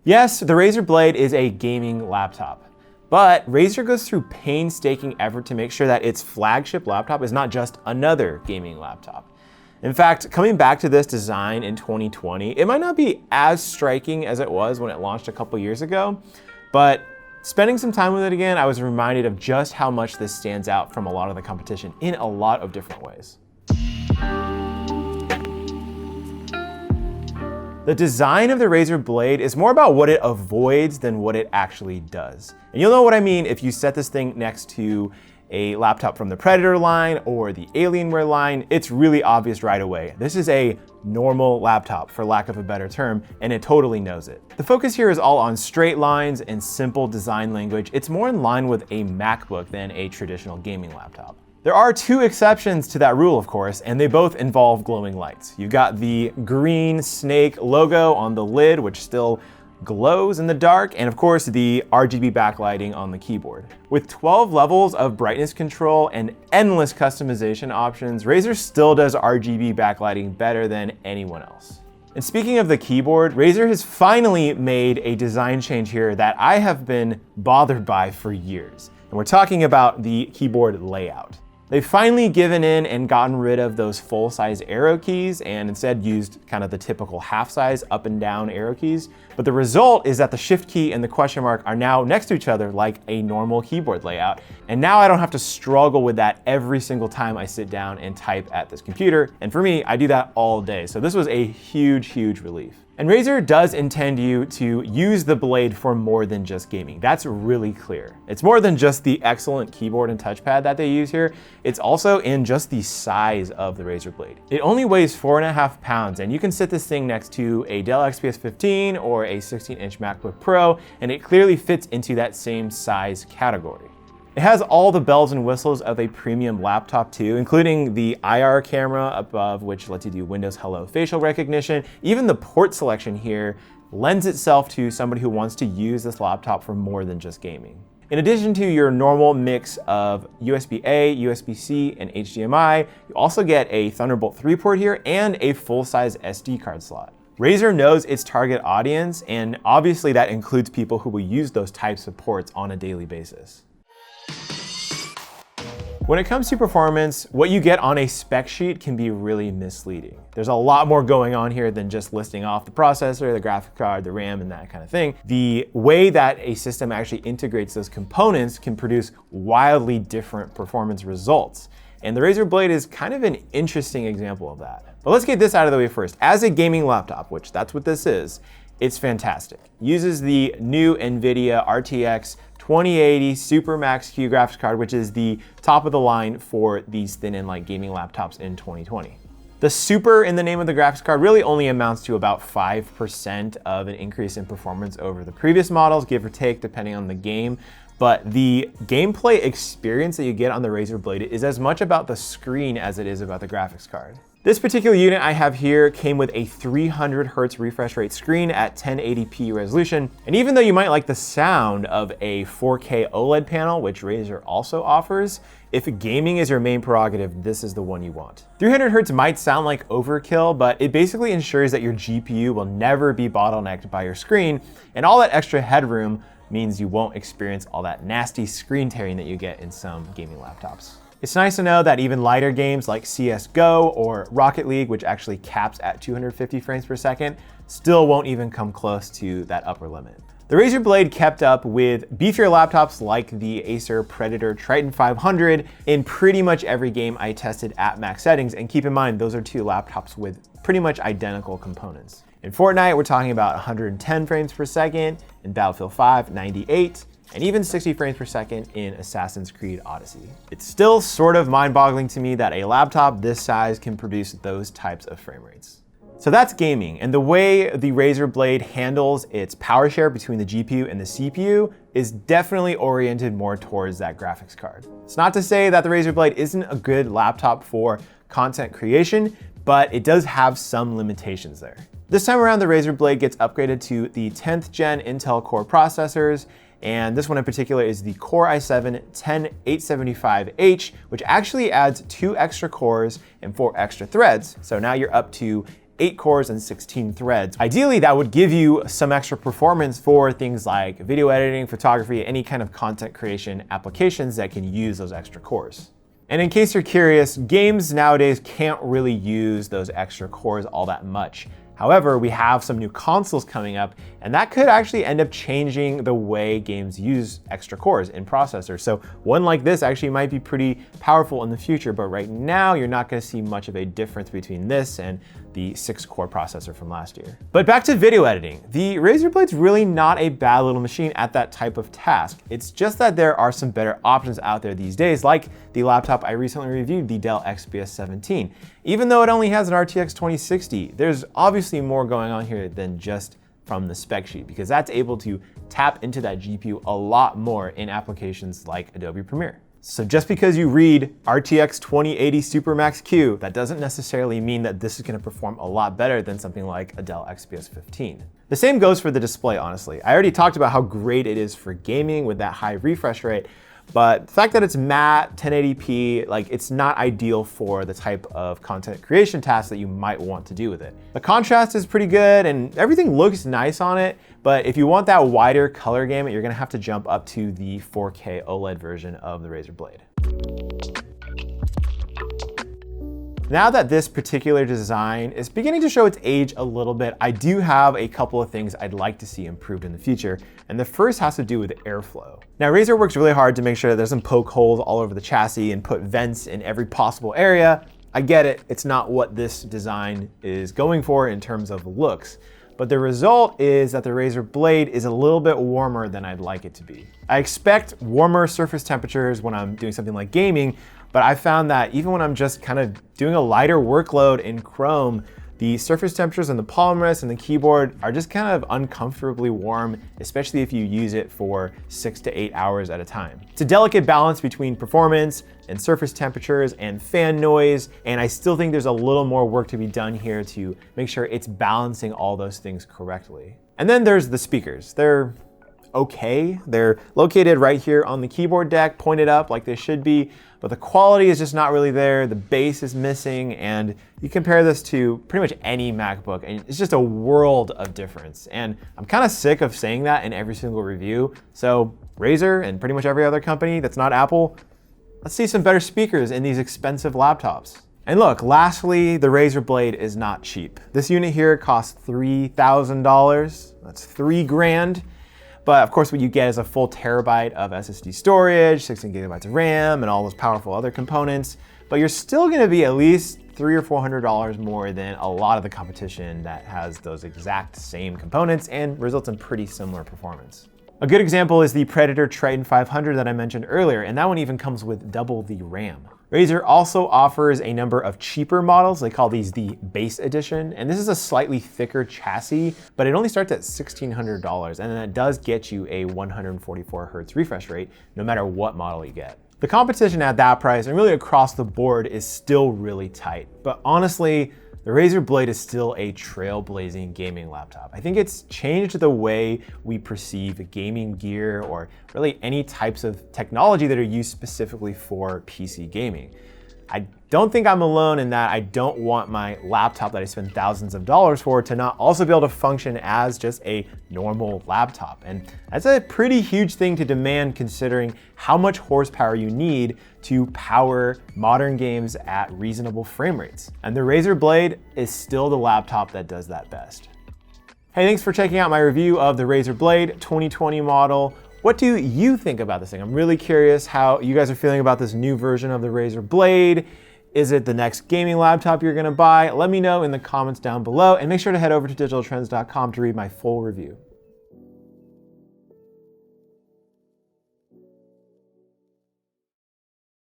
Yes, the Razer Blade is a gaming laptop, but Razer goes through painstaking effort to make sure that its flagship laptop is not just another gaming laptop. In fact, coming back to this design in 2020, it might not be as striking as it was when it launched a couple years ago, but spending some time with it again, I was reminded of just how much this stands out from a lot of the competition in a lot of different ways. The design of the Razer Blade is more about what it avoids than what it actually does. And you'll know what I mean if you set this thing next to a laptop from the Predator line or the Alienware line. It's really obvious right away. This is a normal laptop, for lack of a better term, and it totally knows it. The focus here is all on straight lines and simple design language. It's more in line with a MacBook than a traditional gaming laptop. There are two exceptions to that rule, of course, and they both involve glowing lights. You've got the green snake logo on the lid, which still glows in the dark, and of course the RGB backlighting on the keyboard. With 12 levels of brightness control and endless customization options, Razer still does RGB backlighting better than anyone else. And speaking of the keyboard, Razer has finally made a design change here that I have been bothered by for years. And we're talking about the keyboard layout. They've finally given in and gotten rid of those full-size arrow keys and instead used kind of the typical half-size up and down arrow keys. But the result is that the shift key and the question mark are now next to each other like a normal keyboard layout. And now I don't have to struggle with that every single time I sit down and type at this computer. And for me, I do that all day. So this was a huge, huge relief. And Razer does intend you to use the Blade for more than just gaming. That's really clear. It's more than just the excellent keyboard and touchpad that they use here. It's also in just the size of the Razer Blade. It only weighs 4.5 pounds, and you can sit this thing next to a Dell XPS 15 or a 16-inch MacBook Pro, and it clearly fits into that same size category. It has all the bells and whistles of a premium laptop too, including the IR camera above, which lets you do Windows Hello facial recognition. Even the port selection here lends itself to somebody who wants to use this laptop for more than just gaming. In addition to your normal mix of USB-A, USB-C, and HDMI, you also get a Thunderbolt 3 port here and a full-size SD card slot. Razer knows its target audience, and obviously that includes people who will use those types of ports on a daily basis. When it comes to performance, what you get on a spec sheet can be really misleading. There's a lot more going on here than just listing off the processor, the graphics card, the RAM, and that kind of thing. The way that a system actually integrates those components can produce wildly different performance results. And the Razer Blade is kind of an interesting example of that. But let's get this out of the way first. As a gaming laptop, which that's what this is, it's fantastic. Uses the new NVIDIA RTX 2080 Super Max-Q graphics card, which is the top of the line for these thin and light gaming laptops in 2020. The Super in the name of the graphics card really only amounts to about 5% of an increase in performance over the previous models, give or take, depending on the game. But the gameplay experience that you get on the Razer Blade is as much about the screen as it is about the graphics card. This particular unit I have here came with a 300 Hz refresh rate screen at 1080p resolution. And even though you might like the sound of a 4K OLED panel, which Razer also offers, if gaming is your main prerogative, this is the one you want. 300 Hz might sound like overkill, but it basically ensures that your GPU will never be bottlenecked by your screen, and all that extra headroom means you won't experience all that nasty screen tearing that you get in some gaming laptops. It's nice to know that even lighter games like CSGO or Rocket League, which actually caps at 250 frames per second, still won't even come close to that upper limit. The Razer Blade kept up with beefier laptops like the Acer Predator Triton 500 in pretty much every game I tested at max settings, and keep in mind, those are two laptops with pretty much identical components. In Fortnite, we're talking about 110 frames per second, in Battlefield 5, 98, and even 60 frames per second in Assassin's Creed Odyssey. It's still sort of mind-boggling to me that a laptop this size can produce those types of frame rates. So that's gaming, and the way the Razer Blade handles its power share between the GPU and the CPU is definitely oriented more towards that graphics card. It's not to say that the Razer Blade isn't a good laptop for content creation, but it does have some limitations there. This time around, the Razer Blade gets upgraded to the 10th gen Intel Core processors, and this one in particular is the Core i7-10875H, which actually adds 2 extra cores and 4 extra threads. So now you're up to 8 cores and 16 threads. Ideally, that would give you some extra performance for things like video editing, photography, any kind of content creation applications that can use those extra cores. And in case you're curious, games nowadays can't really use those extra cores all that much. However, we have some new consoles coming up, and that could actually end up changing the way games use extra cores in processors. So one like this actually might be pretty powerful in the future, but right now you're not gonna see much of a difference between this and the 6-core processor from last year. But back to video editing. The Razer Blade's really not a bad little machine at that type of task. It's just that there are some better options out there these days, like the laptop I recently reviewed, the Dell XPS 17. Even though it only has an RTX 2060, there's obviously more going on here than just from the spec sheet, because that's able to tap into that GPU a lot more in applications like Adobe Premiere. So just because you read RTX 2080 Supermax Q, that doesn't necessarily mean that this is gonna perform a lot better than something like a Dell XPS 15. The same goes for the display, honestly. I already talked about how great it is for gaming with that high refresh rate, but the fact that it's matte, 1080p, like it's not ideal for the type of content creation tasks that you might want to do with it. The contrast is pretty good and everything looks nice on it, but if you want that wider color gamut, you're gonna have to jump up to the 4K OLED version of the Razer Blade. Now that this particular design is beginning to show its age a little bit, I do have a couple of things I'd like to see improved in the future, and the first has to do with airflow. Now, Razer works really hard to make sure that there's some poke holes all over the chassis and put vents in every possible area. I get it, it's not what this design is going for in terms of looks, but the result is that the Razer Blade is a little bit warmer than I'd like it to be. I expect warmer surface temperatures when I'm doing something like gaming, but I found that even when I'm just kind of doing a lighter workload in Chrome, the surface temperatures on the palm rest and the keyboard are just kind of uncomfortably warm, especially if you use it for 6 to 8 hours at a time. It's a delicate balance between performance and surface temperatures and fan noise, and I still think there's a little more work to be done here to make sure it's balancing all those things correctly. And then there's the speakers. They're okay. They're located right here on the keyboard deck, pointed up like they should be, but the quality is just not really there. The bass is missing, and you compare this to pretty much any MacBook, and it's just a world of difference. And I'm kind of sick of saying that in every single review. So Razer and pretty much every other company that's not Apple, let's see some better speakers in these expensive laptops. And look, lastly, the Razer Blade is not cheap. This unit here costs $3,000. That's $3,000. But of course, what you get is a full terabyte of SSD storage, 16 gigabytes of RAM, and all those powerful other components. But you're still gonna be at least $300 or $400 more than a lot of the competition that has those exact same components and results in pretty similar performance. A good example is the Predator Triton 500 that I mentioned earlier, and that one even comes with double the RAM. Razer also offers a number of cheaper models. They call these the base edition, and this is a slightly thicker chassis, but it only starts at $1,600, and that does get you a 144 Hertz refresh rate, no matter what model you get. The competition at that price, and really across the board, is still really tight, but honestly, the Razer Blade is still a trailblazing gaming laptop. I think it's changed the way we perceive gaming gear or really any types of technology that are used specifically for PC gaming. I don't think I'm alone in that I don't want my laptop that I spend thousands of dollars for to not also be able to function as just a normal laptop. And that's a pretty huge thing to demand considering how much horsepower you need to power modern games at reasonable frame rates. And the Razer Blade is still the laptop that does that best. Hey, thanks for checking out my review of the Razer Blade 2020 model. What do you think about this thing? I'm really curious how you guys are feeling about this new version of the Razer Blade. Is it the next gaming laptop you're gonna buy? Let me know in the comments down below, and make sure to head over to digitaltrends.com to read my full review.